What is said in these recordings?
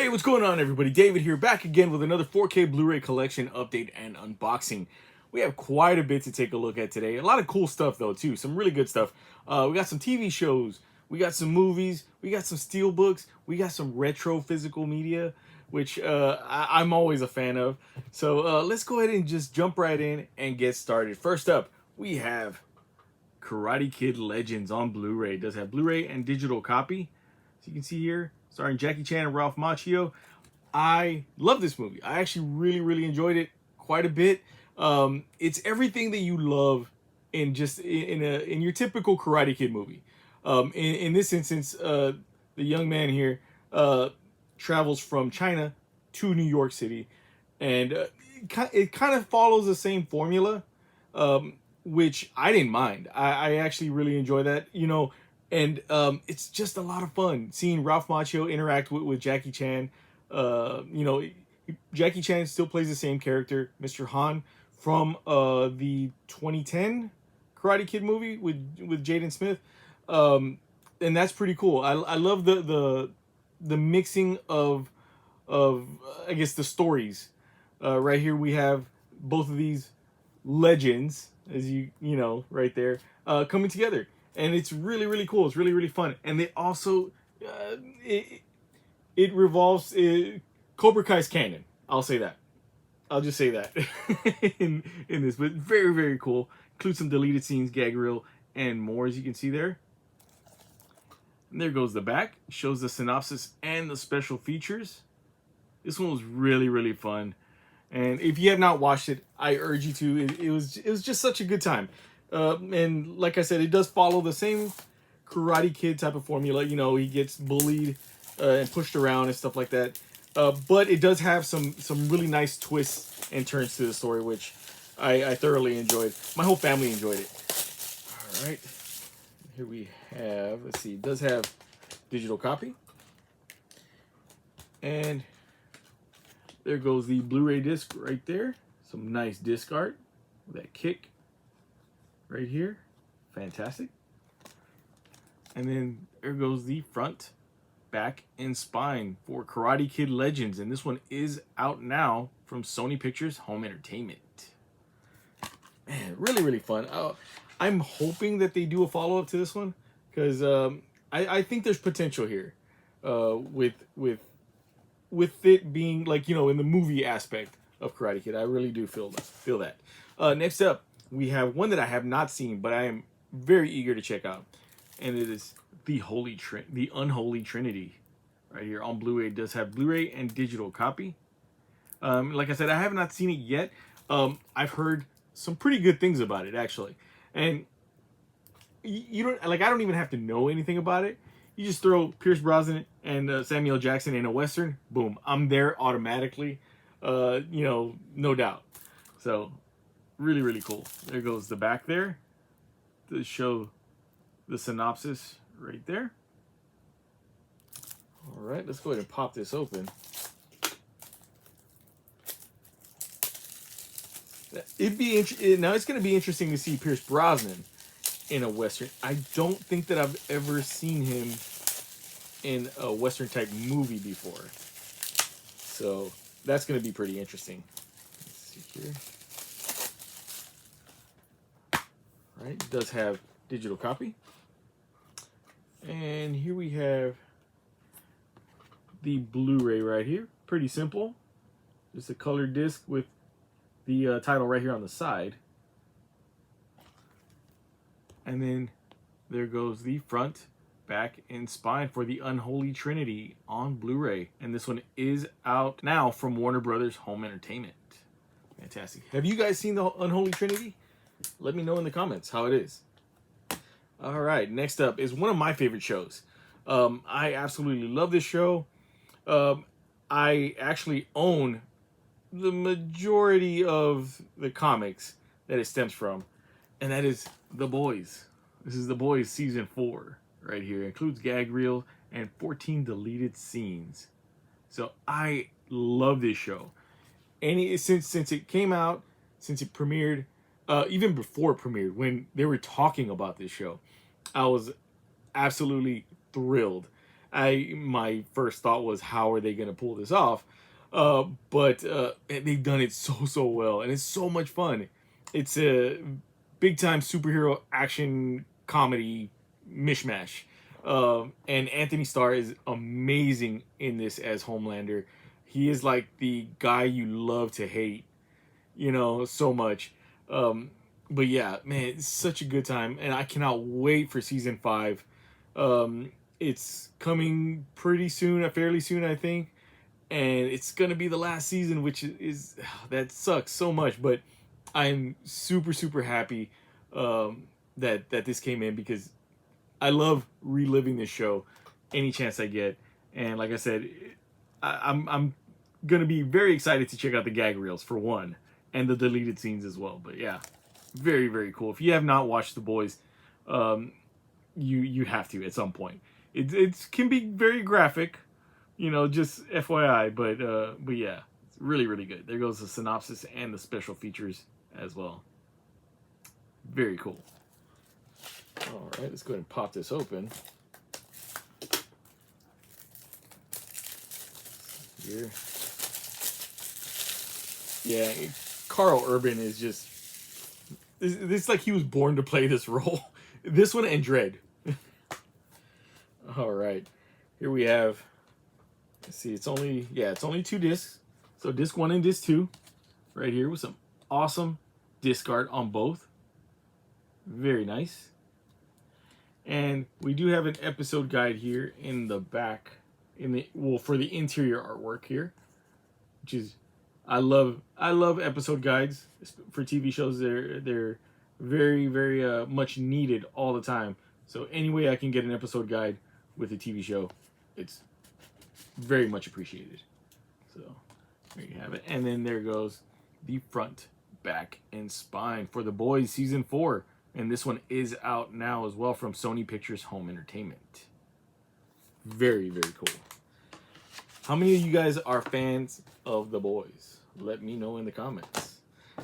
Hey, what's going on, everybody? David here, back again with another 4K Blu-ray collection update and unboxing. We have quite a bit to take a look at today. A lot of cool stuff, though, too. Some really good stuff. We got some TV shows. We got some movies. We got some steelbooks. We got some retro physical media, which I'm always a fan of. So let's go ahead and just jump right in and get started. First up, we have Karate Kid Legends on Blu-ray. It does have Blu-ray and digital copy. As you can see here, starring Jackie Chan and Ralph Macchio. I love this movie. I actually really enjoyed it quite a bit. It's everything that you love in your typical Karate Kid movie. In this instance, the young man here travels from China to New York City, and it kind of follows the same formula, which I didn't mind. I actually really enjoy that, and it's just a lot of fun seeing Ralph Macchio interact with Jackie Chan. Jackie Chan still plays the same character, Mr. Han, from the 2010 Karate Kid movie with Jaden Smith, and that's pretty cool. I love the mixing of I guess the stories. Right here we have both of these legends, as you know right there, coming together. And it's really cool. It's really fun. And they also, it revolves, Cobra Kai's canon. I'll say that. I'll just say that in this. But very cool. Includes some deleted scenes, gag reel, and more, as you can see there. And there goes the back. Shows the synopsis and the special features. This one was really fun. And if you have not watched it, I urge you to. It was just such a good time. And like I said, it does follow the same Karate Kid type of formula. He gets bullied and pushed around and stuff like that. But it does have some really nice twists and turns to the story, which I thoroughly enjoyed. My whole family enjoyed it. All right. Here we have, let's see, it does have digital copy. And there goes the Blu-ray disc right there. Some nice disc art with that kick. Right here, fantastic. And then there goes the front, back, and spine for Karate Kid Legends, and this one is out now from Sony Pictures Home Entertainment. Man, really fun. I'm hoping that they do a follow-up to this one, because I think there's potential here, with it being like in the movie aspect of Karate Kid. I really do feel that. Next up, we have one that I have not seen, but I am very eager to check out, and it is the Unholy Trinity, right here on Blu-ray. It does have Blu-ray and digital copy. Like I said, I have not seen it yet. I've heard some pretty good things about it, actually, and you don't I don't even have to know anything about it. You just throw Pierce Brosnan and Samuel Jackson in a Western, boom, I'm there automatically. No doubt. So. Really cool. There goes the back there to show the synopsis right there. All right, let's go ahead and pop this open. Now it's going to be interesting to see Pierce Brosnan in a Western. I don't think that I've ever seen him in a Western type movie before. So that's going to be pretty interesting. Let's see here. Right, it does have digital copy. And here we have the Blu-ray right here. Pretty simple. Just a colored disc with the title right here on the side. And then there goes the front, back, and spine for the Unholy Trinity on Blu-ray. And this one is out now from Warner Brothers Home Entertainment. Fantastic. Have you guys seen the Unholy Trinity? Let me know in the comments how it is. All right, next up is one of my favorite shows. I absolutely love this show. I actually own the majority of the comics that it stems from, and that is The Boys. This is The Boys Season 4 right here. It includes gag reel and 14 deleted scenes. So I love this show. And since it came out, since it premiered, even before it premiered, when they were talking about this show, I was absolutely thrilled. My first thought was, how are they going to pull this off? But they've done it so well, and it's so much fun. It's a big time superhero action comedy mishmash. And Anthony Starr is amazing in this as Homelander. He is like the guy you love to hate, so much. But yeah, man, it's such a good time, and I cannot wait for season 5. It's coming pretty soon, fairly soon, I think, and it's gonna be the last season, which is that sucks so much. But I'm super happy that this came in, because I love reliving this show any chance I get, and like I said, I'm gonna be very excited to check out the gag reels for one, and the deleted scenes as well. But yeah, very cool. If you have not watched The Boys, you have to at some point. It can be very graphic, just FYI. But yeah, it's really good. There goes the synopsis and the special features as well. Very cool. All right, let's go ahead and pop this open. Here. Yeah, Carl Urban is just... It's like he was born to play this role. This one and Dredd. All right. Here we have... Let's see, it's only 2 discs. So disc 1 and disc 2. Right here with some awesome disc art on both. Very nice. And we do have an episode guide here in the back, for the interior artwork here, which is, I love episode guides for TV shows. They're very much needed all the time. So any way I can get an episode guide with a TV show, it's very much appreciated. So there you have it. And then there goes the front, back, and spine for The Boys season 4. And this one is out now as well from Sony Pictures Home Entertainment. Very cool. How many of you guys are fans of The Boys? Let me know in the comments.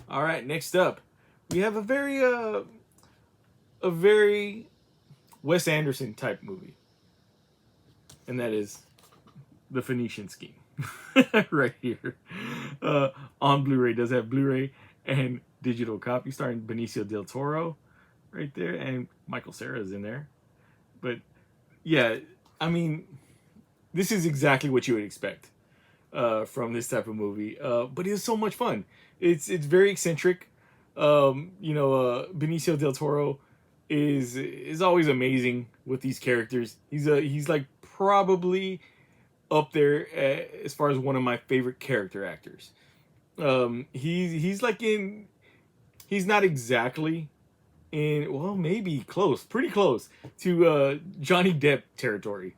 All right, next up, we have a very Wes Anderson type movie. And that is The Phoenician Scheme. Right here. On Blu-ray. Does have Blu-ray and digital copy starring Benicio del Toro. Right there, and Michael Cera is in there. But yeah, I mean, this is exactly what you would expect from this type of movie. But it's so much fun. It's very eccentric. Benicio del Toro is always amazing with these characters. He's like probably up there as far as one of my favorite character actors. He's not exactly maybe pretty close to Johnny Depp territory.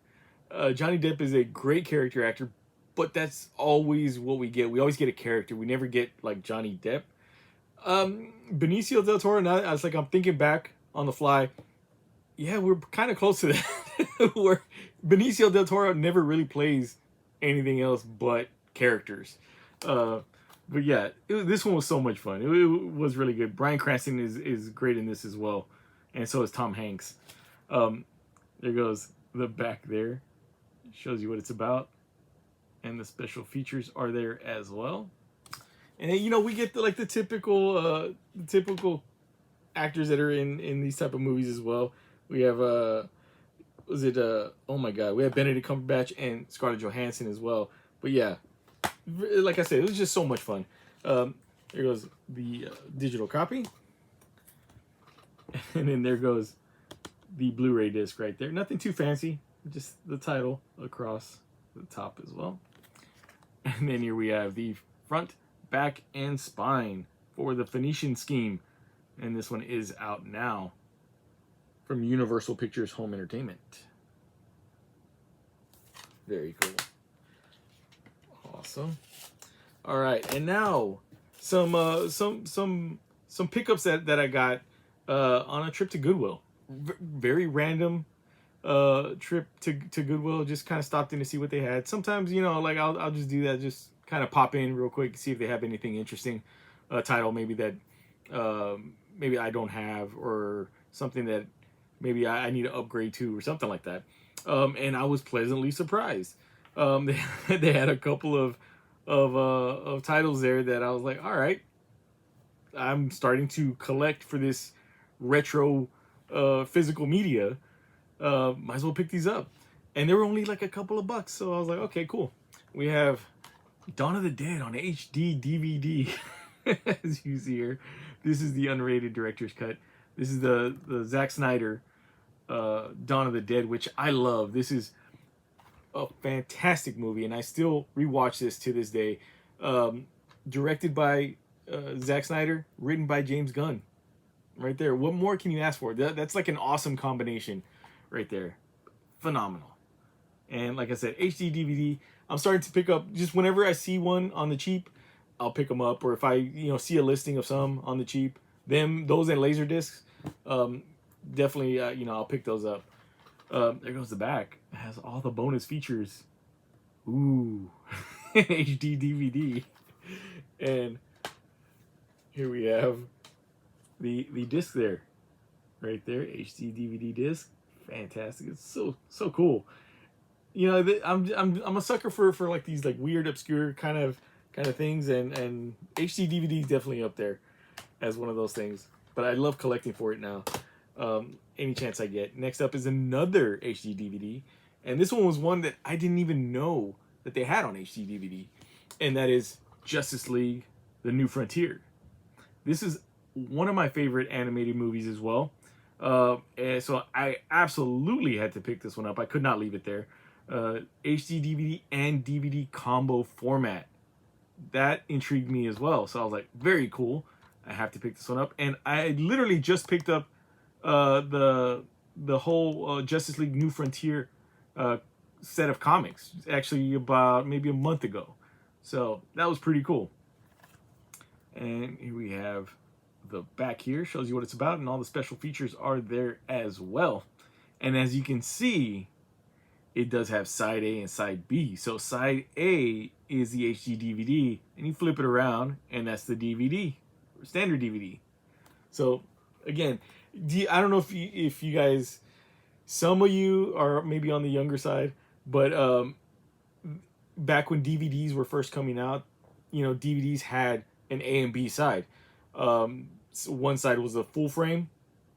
Johnny Depp is a great character actor, but that's always what we get. We always get a character. We never get like Johnny Depp. Benicio del Toro, now I'm thinking back on the fly. Yeah, we're kind of close to that. Where Benicio del Toro never really plays anything else but characters. But yeah, this one was so much fun. It was really good. Bryan Cranston is great in this as well. And so is Tom Hanks. There goes the back there. Shows you what it's about. And the special features are there as well. And we get the typical actors that are in these type of movies as well. We have oh my god, we have Benedict Cumberbatch and Scarlett Johansson as well. But yeah, like I said, it was just so much fun. There goes the digital copy. And then there goes the Blu-ray disc right there. Nothing too fancy, just the title across the top as well. And then here we have the front, back, and spine for The Phoenician Scheme. And this one is out now from Universal Pictures Home Entertainment. Very cool. Awesome. All right, and now some pickups that I got on a trip to Goodwill. Very random trip to Goodwill. Just kind of stopped in to see what they had. Sometimes I'll just do that. Just kind of pop in real quick, see if they have anything interesting. Title maybe that maybe I don't have, or something that maybe I need to upgrade to or something like that. And I was pleasantly surprised. They had a couple of titles there that I was like, all right, I'm starting to collect for this retro physical media. Might as well pick these up. And they were only like a couple of bucks, so I was like, okay, cool. We have Dawn of the Dead on HD DVD, as you see here. This is the unrated director's cut. This is the Zack Snyder Dawn of the Dead, which I love. This is a fantastic movie, and I still rewatch this to this day. Directed by Zack Snyder, written by James Gunn. Right there. What more can you ask for? That's like an awesome combination right there. Phenomenal. And like I said, HD DVD, I'm starting to pick up just whenever I see one on the cheap, I'll pick them up. Or if I see a listing of some on the cheap, those and laser discs, definitely I'll pick those up. There goes the back. It has all the bonus features. Ooh, HD DVD. And here we have the disc there, right there, HD DVD disc. Fantastic. It's so cool. I'm a sucker for like these like weird obscure kind of things, and HD DVD is definitely up there as one of those things. But I love collecting for it now. Any chance I get. Next up is another HD DVD, and this one was one that I didn't even know that they had on HD DVD, and that is Justice League: The New Frontier. This is one of my favorite animated movies as well. And so I absolutely had to pick this one up. I could not leave it there. HD DVD and DVD combo format. That intrigued me as well. So I was like, very cool. I have to pick this one up. And I literally just picked up the whole Justice League New Frontier set of comics. Actually about maybe a month ago. So that was pretty cool. And here we have the back here. Shows you what it's about, and all the special features are there as well. And as you can see, it does have side A and side B. So side A is the HD DVD, and you flip it around, and that's the DVD, standard DVD. So again, I don't know if you guys, some of you are maybe on the younger side, but back when DVDs were first coming out, DVDs had an A and B side. So one side was the full frame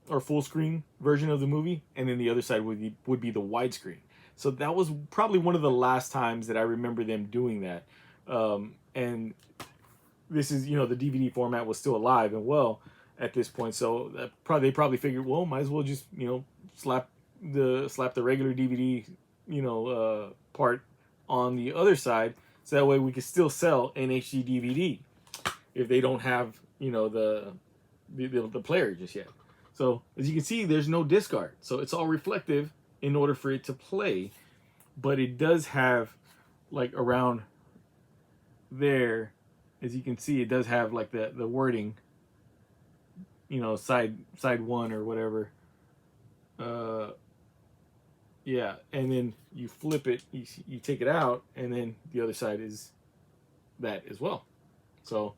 or full screen version of the movie, and then the other side would be the widescreen. So that was probably one of the last times that I remember them doing that. And this is, the DVD format was still alive and well at this point. So they probably figured, well, might as well just, slap the regular DVD, part on the other side. So that way we could still sell an HD DVD if they don't have, the player just yet. So as you can see, there's no disc art. So it's all reflective in order for it to play, but it does have like around there, as you can see, it does have like the wording, side one or whatever. Yeah, and then you flip it, you take it out, and then the other side is that as well. So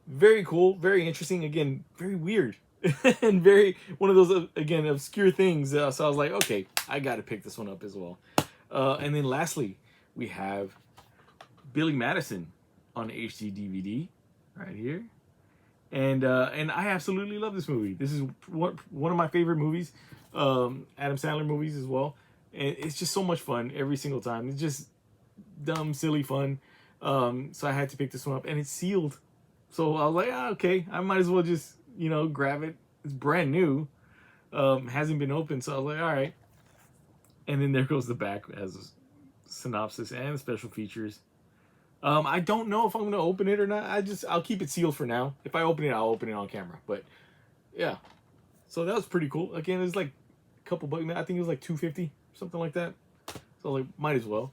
very cool, very interesting. Again, very weird. And very one of those again obscure things. So I was like, okay, I got to pick this one up as well. And then lastly, we have Billy Madison on HD DVD right here, and I absolutely love this movie. This is one of my favorite movies, Adam Sandler movies as well, and it's just so much fun every single time. It's just dumb, silly fun. So I had to pick this one up, and it's sealed. So I was like, okay, I might as well just grab it. It's brand new, hasn't been opened, so I was like, all right. And then there goes the back as a synopsis and special features. I don't know if I'm gonna open it or not. I'll keep it sealed for now. If I open it, I'll open it on camera. But yeah, so that was pretty cool. Again, it's like a couple bucks. I think it was like $2.50, something like that. So like, might as well.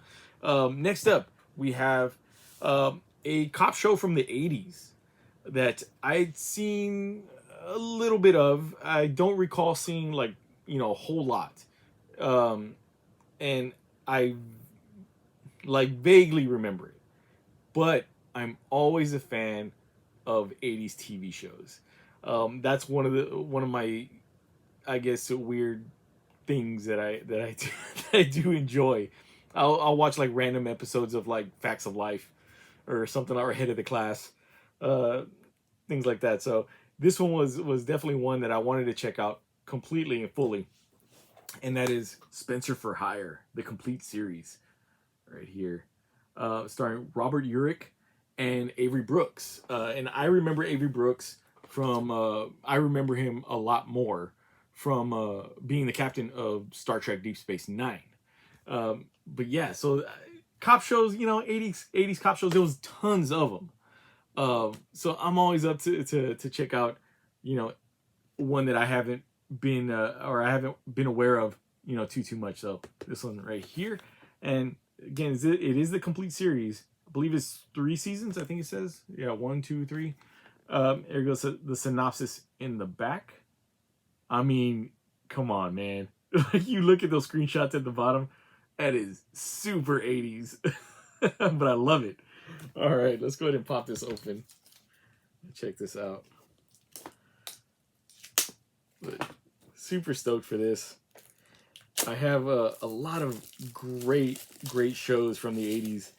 Next up, we have a cop show from the '80s that I'd seen a little bit of. I don't recall seeing like a whole lot, and I like vaguely remember it. But I'm always a fan of '80s TV shows. That's one of my I guess, weird things that I that I do enjoy. I'll watch like random episodes of like Facts of Life or something, or Head of the Class, uh, things like that. So this one was definitely one that I wanted to check out completely and fully, and that is Spencer for Hire, the complete series, right here, starring Robert Urich and Avery Brooks. And I remember Avery Brooks from I remember him a lot more from being the captain of Star Trek Deep Space Nine. But yeah, so cop shows, 80s cop shows, there was tons of them. So I'm always up to check out, one that I haven't been or I haven't been aware of, too much. So this one right here, and again, it is the complete series. I believe it's 3 seasons. I think it says, yeah, 1, 2, 3. There goes the synopsis in the back. I mean, come on, man. You look at those screenshots at the bottom. That is super 80s, but I love it. All right, let's go ahead and pop this open. Check this out. But super stoked for this. I have a lot of great shows from the 80s.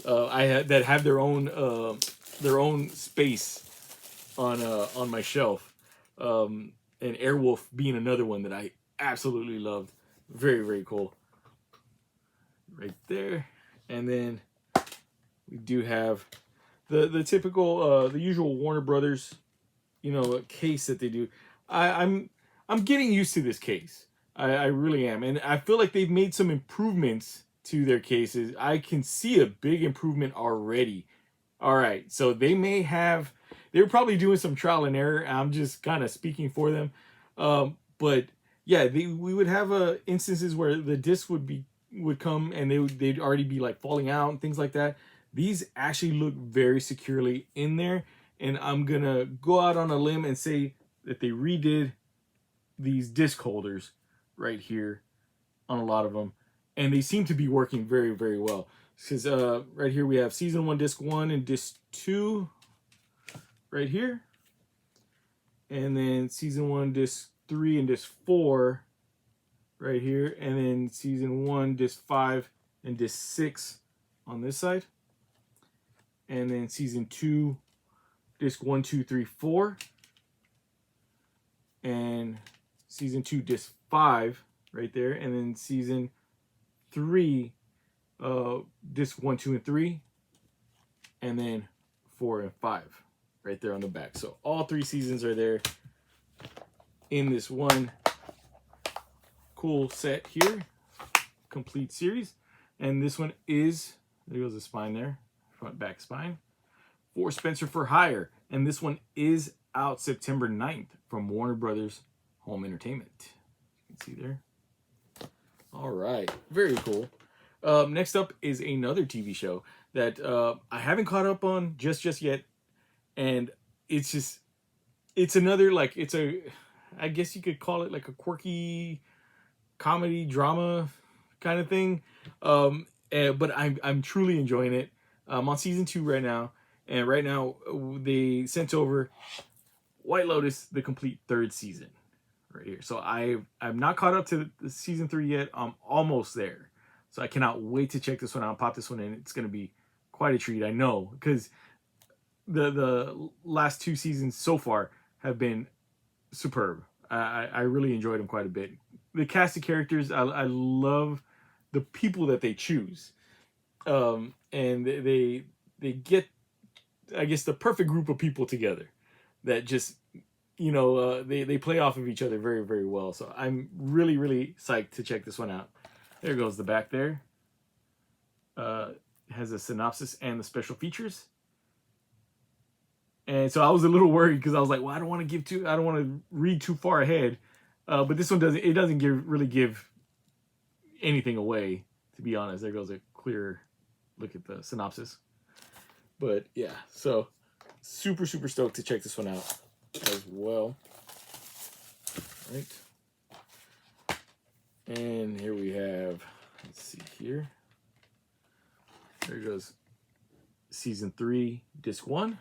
That have their own space on my shelf. And Airwolf being another one that I absolutely loved. Very, very cool. Right there. And then we do have the typical the usual Warner Brothers, case that they do. I'm getting used to this case. I really am. And I feel like they've made some improvements to their cases. I can see a big improvement already. All right. So they're probably doing some trial and error. I'm just kind of speaking for them. But yeah, we would have instances where the disc would come and they'd already be like falling out and things like that. These actually look very securely in there, and I'm gonna go out on a limb and say that they redid these disc holders right here on a lot of them, and they seem to be working very, very well. Because right here we have season 1 disc 1 and disc 2 right here, and then season 1 disc 3 and disc 4 right here, and then season 1 disc 5 and disc 6 on this side, and then season 2 disc 1, 2, 3, 4, and season 2 disc 5 right there, and then season 3 disc 1, 2, and 3, and then 4 and 5 right there on the back. So all 3 seasons are there in this one cool set here, complete series. And this one is, there goes the spine there, front back spine, for Spencer for Hire. And this one is out September 9th from Warner Brothers Home Entertainment. You can see there. All right, very cool. Next up is another TV show that I haven't caught up on just yet, and it's another, like, I guess you could call it like a quirky comedy drama kind of thing. But I'm truly enjoying it. I'm on season 2 right now, and right now they sent over White Lotus, the complete 3rd season right here. So I'm not caught up to the season 3 yet. I'm almost there. So I cannot wait to check this one out, pop this one in. It's going to be quite a treat, I know, because the last 2 seasons so far have been superb. I really enjoyed them quite a bit. The cast of characters, I love the people that they choose. And they get, I guess, the perfect group of people together that just, they play off of each other very, very well. So I'm really, really psyched to check this one out. There goes the back there. It has a synopsis and the special features. And so I was a little worried because I was like, well, I don't want to read too far ahead. But this one doesn't really give anything away, to be honest. There goes a clear look at the synopsis. But yeah, so super, super stoked to check this one out as well. All right. And here we have, let's see here. There goes season 3, disc 1.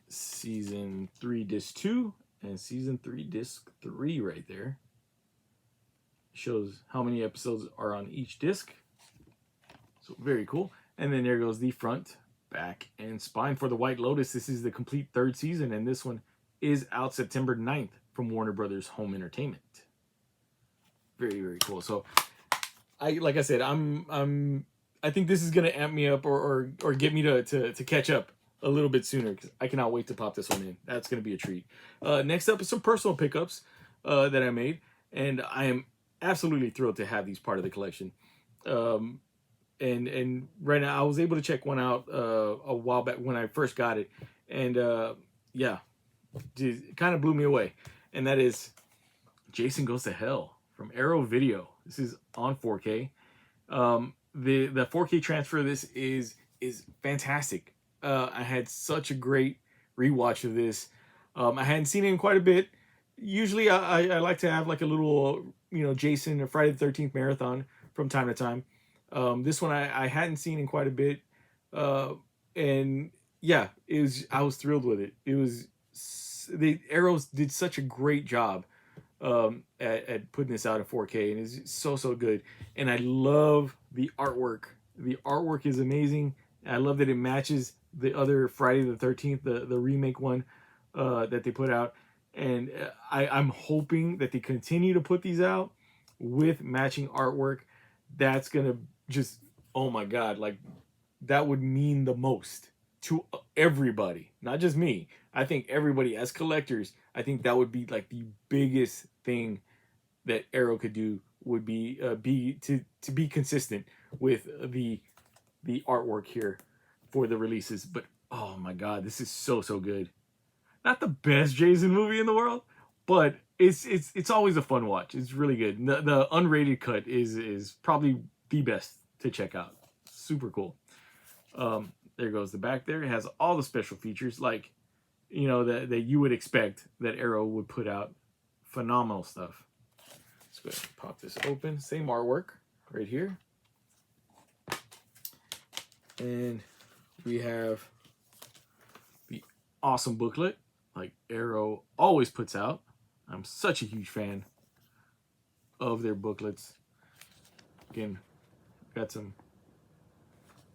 Season 3, disc 2, And season 3, disc 3 right there. Shows how many episodes are on each disc. So very cool. And then there goes the front, back, and spine for the White Lotus. This is the complete 3rd season, and this one is out September 9th from Warner Brothers Home Entertainment. Very, very cool. So like I said, I think this is gonna amp me up or get me to catch up a little bit sooner, because I cannot wait to pop this one in. That's gonna be a treat. Next up is some personal pickups that I made, and I am absolutely thrilled to have these part of the collection. And right now I was able to check one out a while back when I first got it, and yeah, it kind of blew me away. And that is Jason Goes to Hell from Arrow Video. This is on 4K. The 4K transfer of this is fantastic. I had such a great rewatch of this. I hadn't seen it in quite a bit. Usually I like to have like a little, Jason or Friday the 13th marathon from time to time. This one I hadn't seen in quite a bit. And yeah, I was thrilled with it. The Arrows did such a great job at putting this out in 4K, and it's so good. And I love the artwork. The artwork is amazing. I love that it matches the other Friday the 13th, the remake one that they put out. And I'm hoping that they continue to put these out with matching artwork. That's gonna just, oh my god, like that would mean the most to everybody, not just me. I think everybody as collectors, I think that would be like the biggest thing that Arrow could do, would be to be consistent with the artwork here for the releases. But oh my god, this is so good. Not the best Jason movie in the world, but it's always a fun watch. It's really good. The unrated cut is probably the best to check out. Super cool. There goes the back there. It has all the special features, like, that you would expect that Arrow would put out. Phenomenal stuff. Let's go ahead and pop this open. Same artwork right here. And we have the awesome booklet, like Arrow always puts out. I'm such a huge fan of their booklets. Again, got some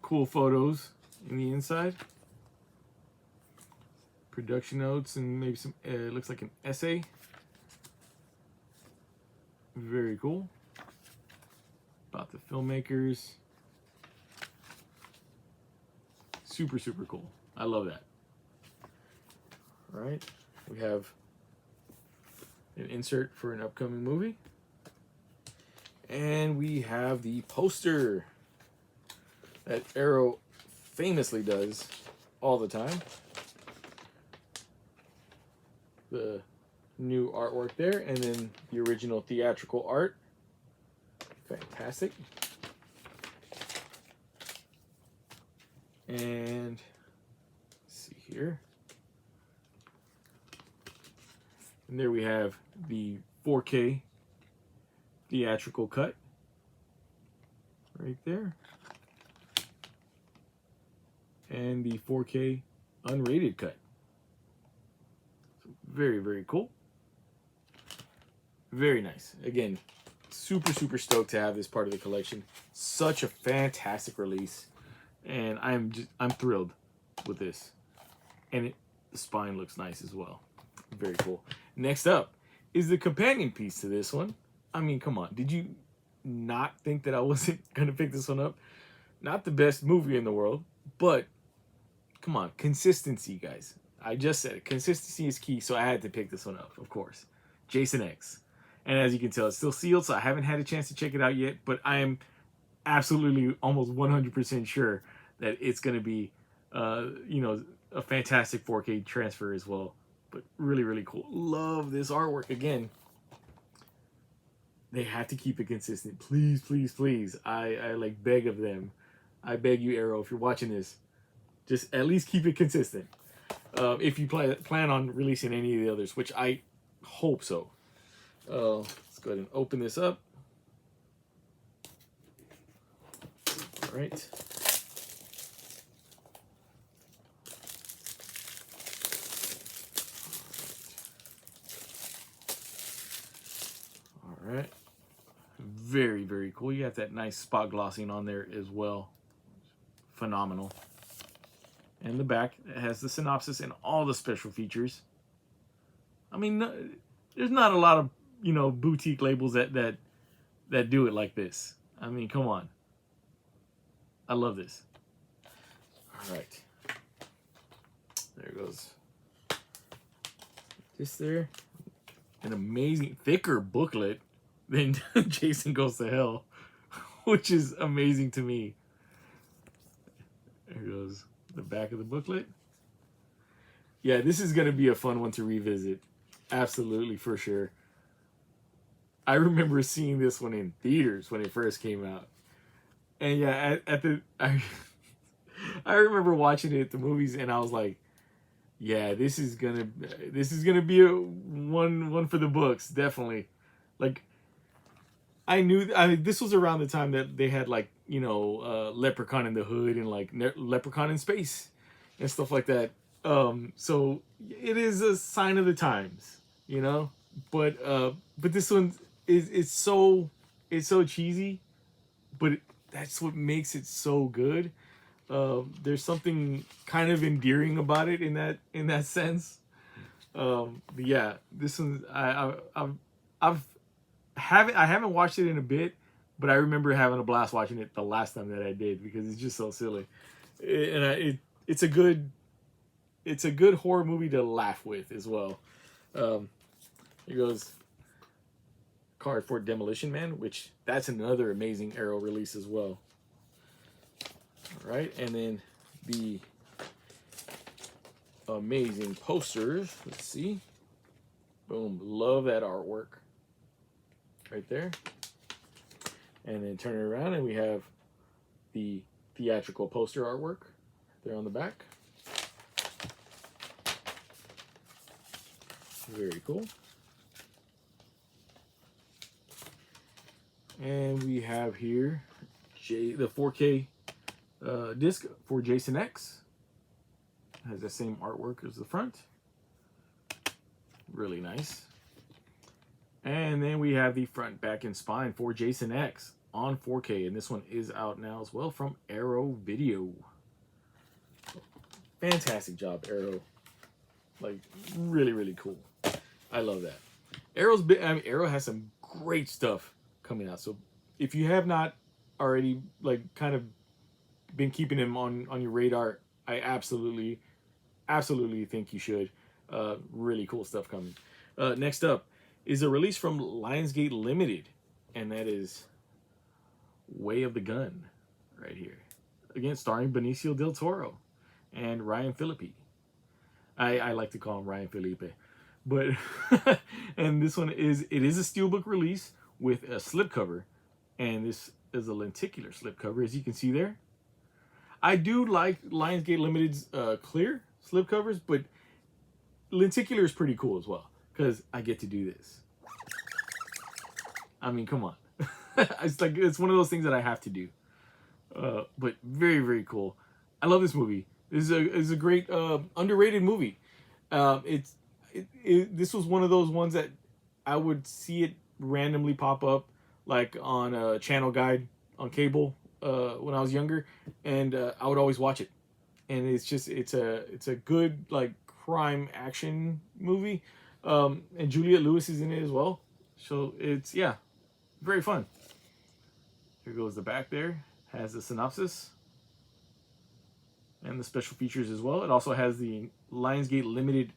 cool photos in the inside. Production notes and maybe some, it looks like an essay. Very cool. About the filmmakers. Super cool. I love that. All right. We have an insert for an upcoming movie. And we have the poster that Arrow famously does all the time. The new artwork there, and then the original theatrical art. Fantastic. And let's see here. And there we have the 4K theatrical cut right there, and the 4K unrated cut. So very cool. Very nice. Again, super stoked to have this part of the collection. Such a fantastic release, and I'm thrilled with this. And the spine looks nice as well. Very cool. Next up is the companion piece to this one. I mean, come on. Did you not think that I wasn't going to pick this one up? Not the best movie in the world, but come on. Consistency, guys. I just said it. Consistency is key, so I had to pick this one up, of course. Jason X. And as you can tell, it's still sealed, so I haven't had a chance to check it out yet, but I am absolutely almost 100% sure that it's going to be, a fantastic 4K transfer as well. But really cool. Love this artwork. Again, they have to keep it consistent. Please. I like beg of them. I beg you, Arrow, if you're watching this, just at least keep it consistent. If you plan on releasing any of the others, which I hope so. Let's go ahead and open this up. All right. All right. Very, very cool. You got that nice spot glossing on there as well. Phenomenal. And the back has the synopsis and all the special features. I mean, there's not a lot of, you know, boutique labels that do it like this. I mean, come on. I love this. All right. There goes this there. An amazing, thicker booklet than Jason Goes to Hell, which is amazing to me. There goes the back of the booklet. Yeah, this is going to be a fun one to revisit. Absolutely, for sure. I remember seeing this one in theaters when it first came out. And yeah, I remember watching it at the movies, and I was like, yeah, this is gonna be one for the books, definitely. Like, I mean, this was around the time that they had, like, you know, Leprechaun in the Hood and like Leprechaun in Space and stuff like that. So it is a sign of the times, you know. But this one is so cheesy, but that's what makes it so good. There's something kind of endearing about it in that sense. But yeah, this one I haven't watched it in a bit, but I remember having a blast watching it the last time that I did because it's just so silly, it's a good horror movie to laugh with as well. Here goes card for Demolition Man, which that's another amazing Arrow release as well. All right, and then the amazing posters. Let's see. Boom, love that artwork right there. And then turn it around and we have the theatrical poster artwork there on the back. Very cool. And we have here the 4K disc for Jason X. Has the same artwork as the front. Really nice. And then we have the front, back, and spine for Jason X on 4K. And this one is out now as well from Arrow Video. Fantastic job, Arrow. Like, really, really cool. I love that. Arrow has some great stuff coming out. So if you have not already, like, kind of been keeping him on your radar, I absolutely think you should. Really cool stuff coming. Next up is a release from Lionsgate Limited, and that is Way of the Gun right here. Again, starring Benicio del Toro and Ryan Phillippe. I like to call him Ryan Phillippe. But and this one is a Steelbook release with a slipcover, and this is a lenticular slipcover, as you can see there. I do like Lionsgate Limited's clear slipcovers, but lenticular is pretty cool as well because I get to do this. I mean, come on. It's one of those things that I have to do. But very, very cool. I love this movie. This is a great underrated movie. This was one of those ones that I would see it randomly pop up, like on a channel guide on cable when I was younger, and I would always watch it. And it's a good, like, crime action movie, and Juliette Lewis is in it as well. So it's, yeah, very fun. Here goes the back there. Has the synopsis and the special features as well. It also has the Lionsgate Limited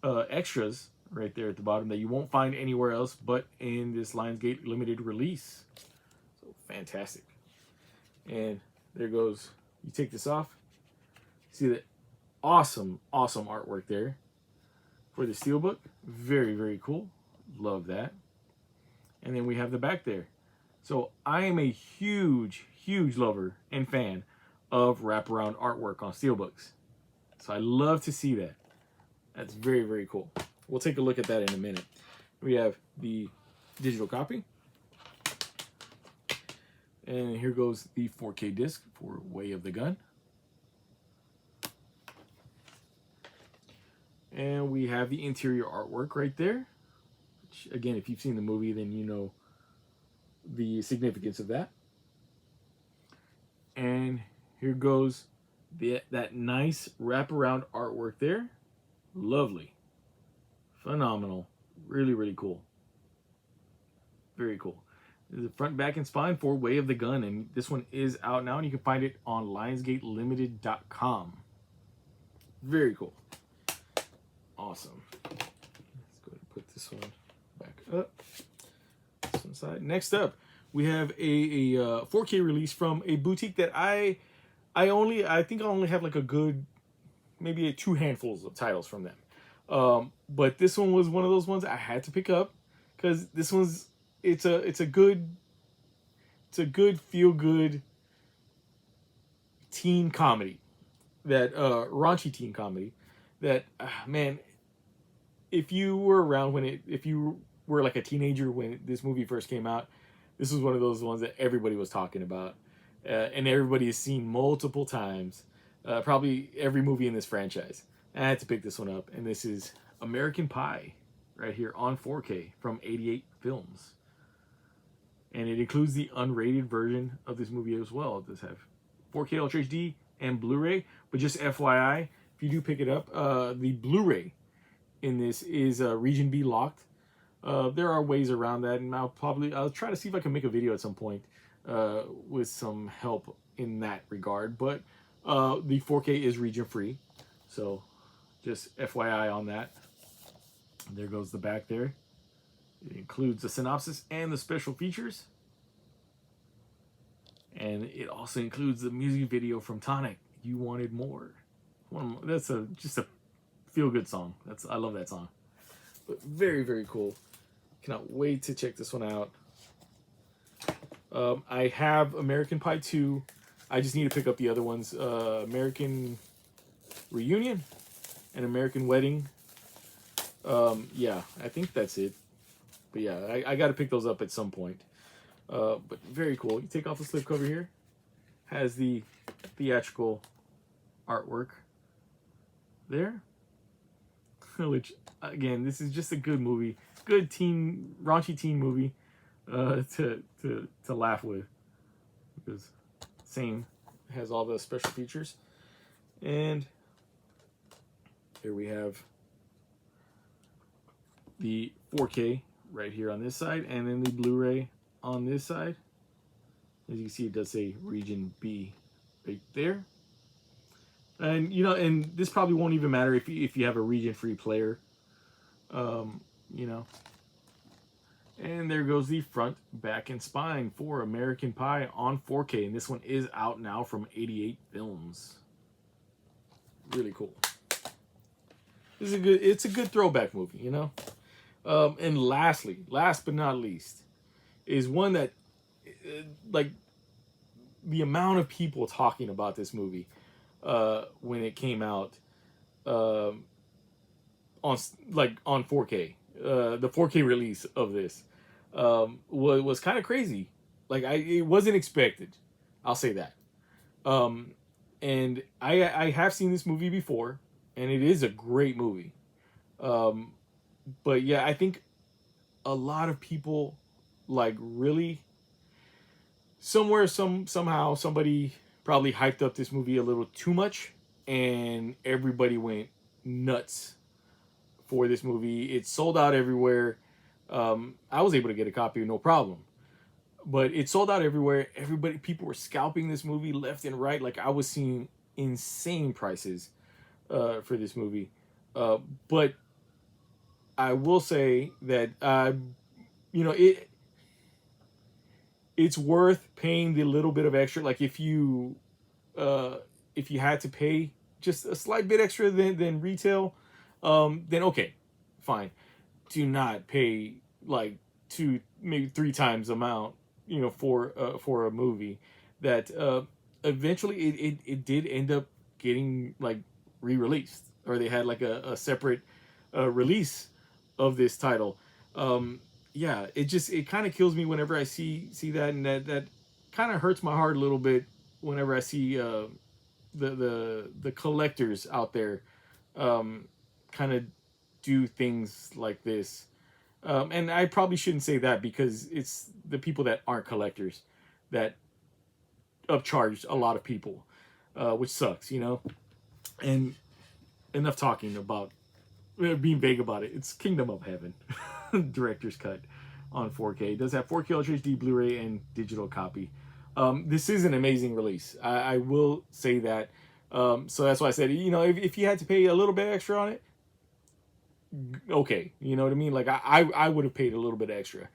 extras right there at the bottom that you won't find anywhere else but in this Lionsgate Limited release. So fantastic. And there goes, you take this off, see that awesome artwork there for the Steelbook. Very, very cool. Love that. And then we have the back there. So I am a huge lover and fan of wraparound artwork on Steelbooks. So I love to see that. That's very, very cool. We'll take a look at that in a minute. We have the digital copy. And here goes the 4K disc for Way of the Gun. And we have the interior artwork right there, which again, if you've seen the movie, then you know the significance of that. And here goes that nice wraparound artwork there. Lovely. Phenomenal. Really, really cool. Very cool. The front, back, and spine for Way of the Gun. And this one is out now, and you can find it on lionsgatelimited.com. Very cool. Awesome. Let's go ahead and put this one back up. This one side. Next up, we have a 4K release from a boutique that I think I only have like a good, maybe 2 handfuls of titles from them. But this one was one of those ones I had to pick up because this one's it's a good feel good teen comedy, that raunchy teen comedy that man, if you were around if you were like a teenager when this movie first came out, this was one of those ones that everybody was talking about, and everybody has seen multiple times, probably every movie in this franchise. And I had to pick this one up, and this is American Pie, right here on 4K from 88 Films. And it includes the unrated version of this movie as well. It does have 4K Ultra HD and Blu-ray, but just FYI, if you do pick it up, the Blu-ray in this is Region B locked. There are ways around that, and I'll try to see if I can make a video at some point with some help in that regard. But the 4K is region free, so just FYI on that. There goes the back there. It includes the synopsis and the special features. And it also includes the music video from Tonic, You Wanted More. That's just a feel-good song. I love that song. But very, very cool. Cannot wait to check this one out. I have American Pie 2. I just need to pick up the other ones. American Reunion and American Wedding. Yeah, I think that's it. But yeah, I got to pick those up at some point. But very cool. You take off the slipcover here. Has the theatrical artwork there. Which, again, this is just a good movie. Good raunchy teen movie to laugh with. Because same, has all the special features. And here we have the 4K right here on this side, and then the Blu-ray on this side. As you can see, it does say Region B right there. And and this probably won't even matter if you have a region-free player. And there goes the front, back, and spine for American Pie on 4K, and this one is out now from 88 Films. Really cool. It's a good throwback movie, And last but not least, is one that, like, the amount of people talking about this movie when it came out on 4K, the 4K release of this was kind of crazy. Like, it wasn't expected. I'll say that. And I have seen this movie before, and it is a great movie. But yeah, I think a lot of people, like, really somehow somebody probably hyped up this movie a little too much, and everybody went nuts for this movie. It sold out everywhere. I was able to get a copy, no problem. But it sold out everywhere. People were scalping this movie left and right. Like, I was seeing insane prices for this movie. But I will say that it's worth paying the little bit of extra. Like, if you had to pay just a slight bit extra than retail, then okay, fine. Do not pay like 2, maybe 3 times the amount, for a movie that eventually it did end up getting like re-released, or they had like a separate release of this title. Yeah, it kind of kills me whenever I see that, and that kind of hurts my heart a little bit whenever I see the collectors out there kind of do things like this. And I probably shouldn't say that because it's the people that aren't collectors that upcharge a lot of people, which sucks, you know. And enough talking about being vague about it. It's Kingdom of Heaven, director's cut on 4K. It does have 4K Ultra HD, Blu-ray, and digital copy. This is an amazing release. I will say that. So that's why I said, you know, if you had to pay a little bit extra on it, okay, you know what I mean? Like I would have paid a little bit extra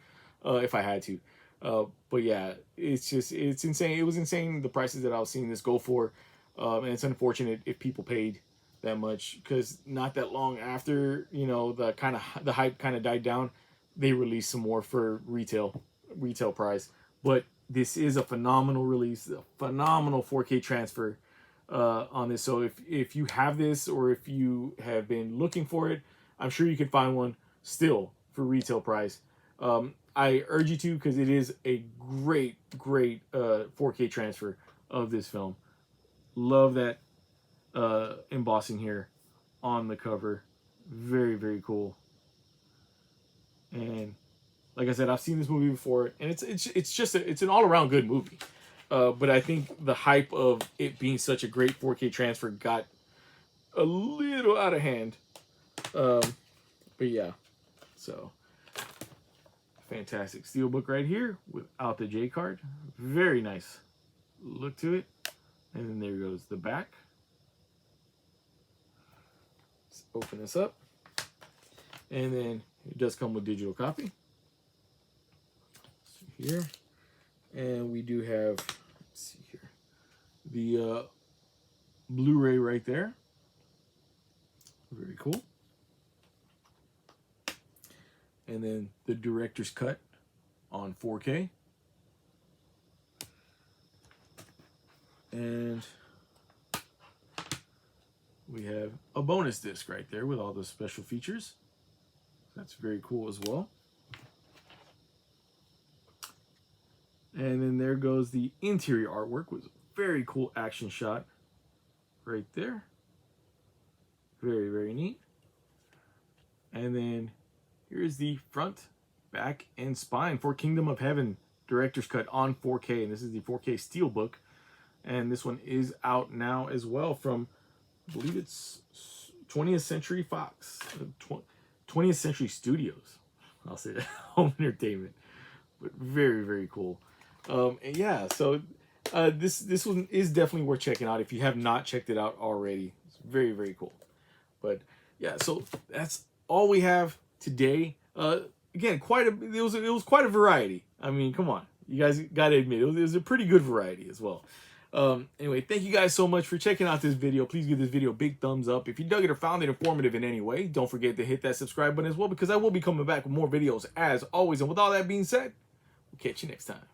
if I had to. But yeah, it's insane. It was insane the prices that I was seeing this go for, and it's unfortunate if people paid that much because not that long after, you know, the hype kind of died down, they released some more for retail price. But this is a phenomenal release, a phenomenal 4K transfer on this. So if you have this or if you have been looking for it, I'm sure you can find one still for retail price. I urge you to, because it is a great 4K transfer of this film. Love that embossing here on the cover. Very, very cool. And like I said, I've seen this movie before, and it's an all-around good movie. But I think the hype of it being such a great 4K transfer got a little out of hand. But yeah, so fantastic Steelbook right here without the J card. Very nice look to it. And then there goes the back. Let's open this up. And then it does come with digital copy. Here. And we do have, let's see here, the Blu-ray right there. Very cool. And then the director's cut on 4K. And we have a bonus disc right there with all the special features. That's very cool as well. And then there goes the interior artwork with a very cool action shot right there. Very, very neat. And then here's the front, back, and spine for Kingdom of Heaven director's cut on 4K. And this is the 4K Steelbook. And this one is out now as well from, I believe it's 20th Century Fox, 20th Century Studios. I'll say that, Home Entertainment. But very, very cool. And yeah, so this one is definitely worth checking out if you have not checked it out already. It's very, very cool. But yeah, so that's all we have today. Again, it was quite a variety. I mean, come on, you guys got to admit it was a pretty good variety as well. Anyway, thank you guys so much for checking out this video. Please give this video a big thumbs up. If you dug it or found it informative in any way, don't forget to hit that subscribe button as well, because I will be coming back with more videos as always. And with all that being said, we'll catch you next time.